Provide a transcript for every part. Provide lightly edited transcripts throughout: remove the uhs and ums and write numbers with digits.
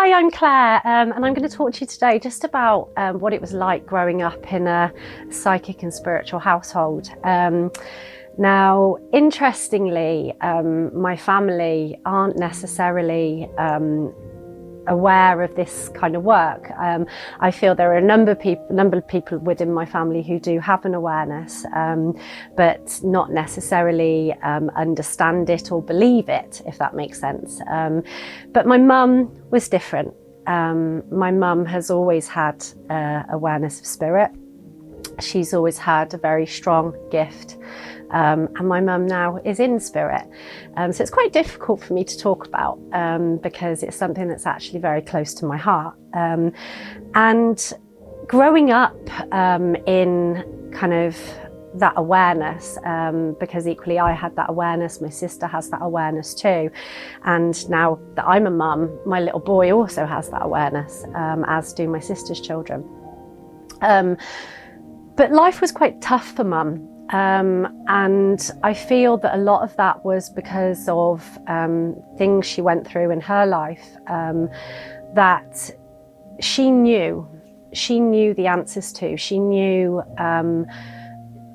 Hi, I'm Claire, and I'm going to talk to you today just about what it was like growing up in a psychic and spiritual household. Now, interestingly, my family aren't necessarily aware of this kind of work. I feel there are a number of people within my family who do have an awareness, but not necessarily understand it or believe it, if that makes sense. But my mum was different. My mum has always had awareness of spirit. She's always had a very strong gift. And my mum now is in spirit. So it's quite difficult for me to talk about because it's something that's actually very close to my heart. And growing up in kind of that awareness, because equally I had that awareness, my sister has that awareness too. And now that I'm a mum, my little boy also has that awareness, as do my sister's children. But life was quite tough for mum. And I feel that a lot of that was because of things she went through in her life, that she knew the answers to. She knew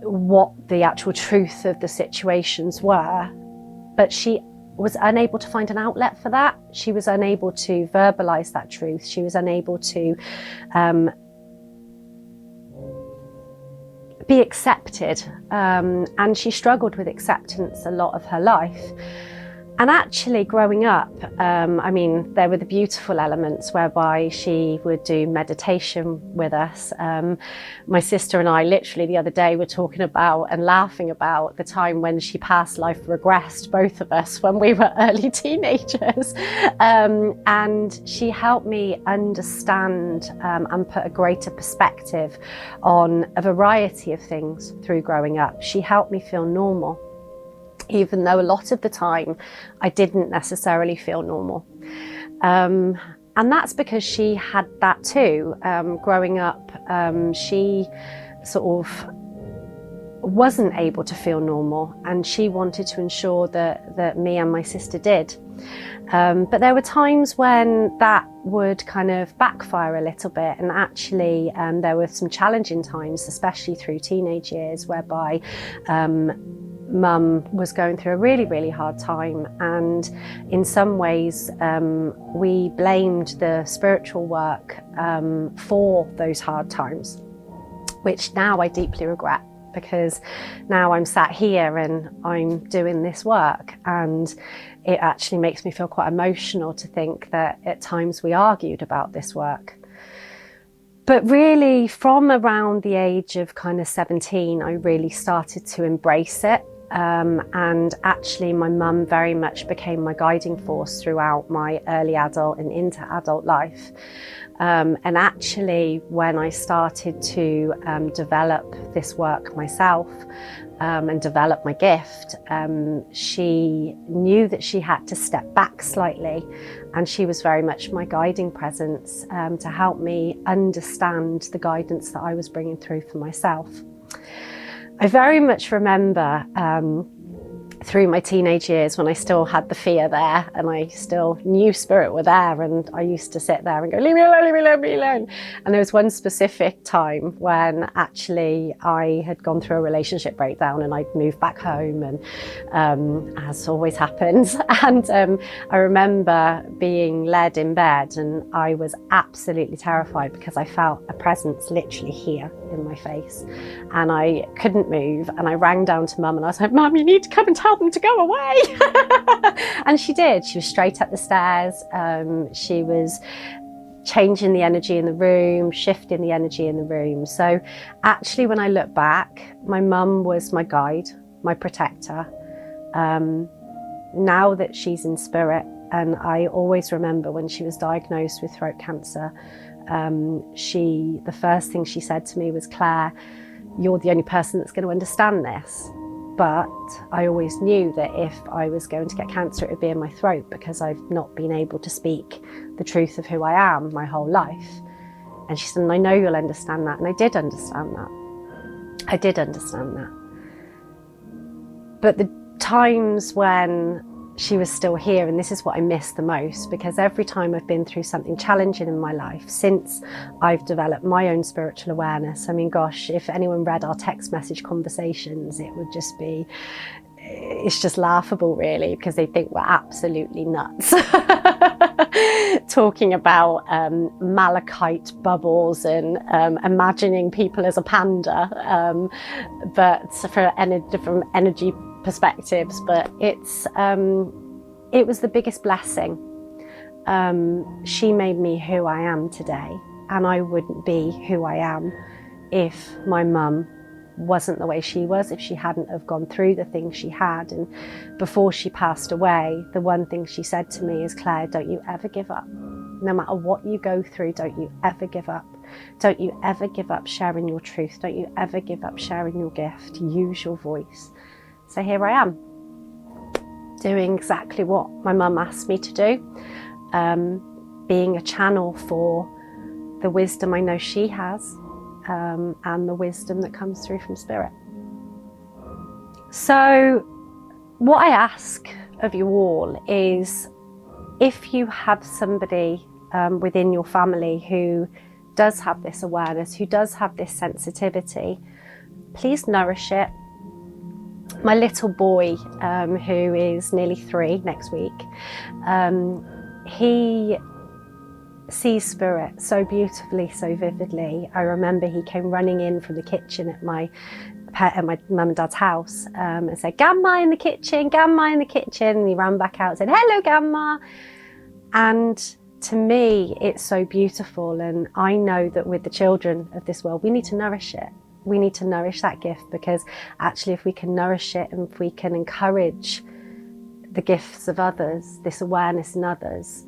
what the actual truth of the situations were, but she was unable to find an outlet for that. She was unable to verbalize that truth. She was unable to be accepted, and she struggled with acceptance a lot of her life. And actually growing up, I mean, there were the beautiful elements whereby she would do meditation with us. My sister and I literally the other day were talking about and laughing about the time when she past life regressed, both of us, when we were early teenagers. And she helped me understand and put a greater perspective on a variety of things through growing up. She helped me feel normal, even though a lot of the time I didn't necessarily feel normal. And that's because she had that too. Growing up, she sort of wasn't able to feel normal, and she wanted to ensure that me and my sister did. But there were times when that would kind of backfire a little bit, and actually there were some challenging times, especially through teenage years, whereby Mum was going through a really, really hard time, and in some ways we blamed the spiritual work for those hard times, which now I deeply regret, because now I'm sat here and I'm doing this work, and it actually makes me feel quite emotional to think that at times we argued about this work. But really from around the age of kind of 17, I really started to embrace it. And actually my mum very much became my guiding force throughout my early adult and into adult life. And actually when I started to develop this work myself and develop my gift, she knew that she had to step back slightly, and she was very much my guiding presence to help me understand the guidance that I was bringing through for myself. I very much remember through my teenage years when I still had the fear there, and I still knew spirit were there, and I used to sit there and go, leave me alone, leave me alone, leave me alone. And there was one specific time when actually I had gone through a relationship breakdown and I'd moved back home, and as always happens, and I remember being led in bed, and I was absolutely terrified because I felt a presence literally here in my face, and I couldn't move, and I rang down to Mum and I was like, Mum, you need to come and tell them to go away. And she did. She was straight up the stairs. She was changing the energy in the room, shifting the energy in the room. So actually when I look back, my mum was my guide, my protector. Now that she's in spirit, and I always remember when she was diagnosed with throat cancer, the first thing she said to me was, Claire, you're the only person that's going to understand this. But I always knew that if I was going to get cancer, it would be in my throat, because I've not been able to speak the truth of who I am my whole life. And she said, I know you'll understand that. And I did understand that. I did understand that. But the times when she was still here. And this is what I miss the most, because every time I've been through something challenging in my life since I've developed my own spiritual awareness, I mean, gosh, if anyone read our text message conversations, it would just be, it's just laughable really, because they think we're absolutely nuts. Talking about malachite bubbles and imagining people as a panda, but for different energy perspectives. But it was the biggest blessing. She made me who I am today, and I wouldn't be who I am if my mum wasn't the way she was, if she hadn't have gone through the things she had. And before she passed away, the one thing she said to me is, Claire, don't you ever give up. No matter what you go through, don't you ever give up. Don't you ever give up sharing your truth. Don't you ever give up sharing your gift. Use your voice. So here I am, doing exactly what my mum asked me to do, being a channel for the wisdom I know she has, and the wisdom that comes through from spirit. So what I ask of you all is, if you have somebody within your family who does have this awareness, who does have this sensitivity, please nourish it. My little boy, who is nearly 3 next week, he sees spirit so beautifully, so vividly. I remember he came running in from the kitchen at my mum and dad's house, and said, Gamma in the kitchen, Gamma in the kitchen. And he ran back out and said, hello, Gamma. And to me, it's so beautiful. And I know that with the children of this world, we need to nourish it. We need to nourish that gift, because actually if we can nourish it and if we can encourage the gifts of others, this awareness in others,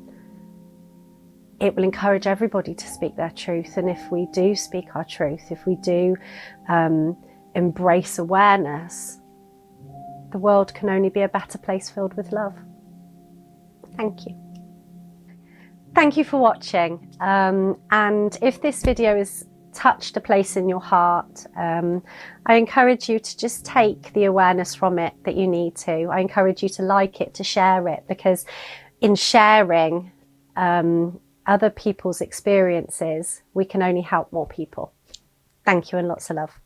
it will encourage everybody to speak their truth. And if we do speak our truth, if we do embrace awareness, the world can only be a better place filled with love. Thank you. Thank you for watching. And if this video has touched a place in your heart, I encourage you to just take the awareness from it that you need to. I encourage you to like it, to share it, because in sharing other people's experiences, we can only help more people. Thank you and lots of love.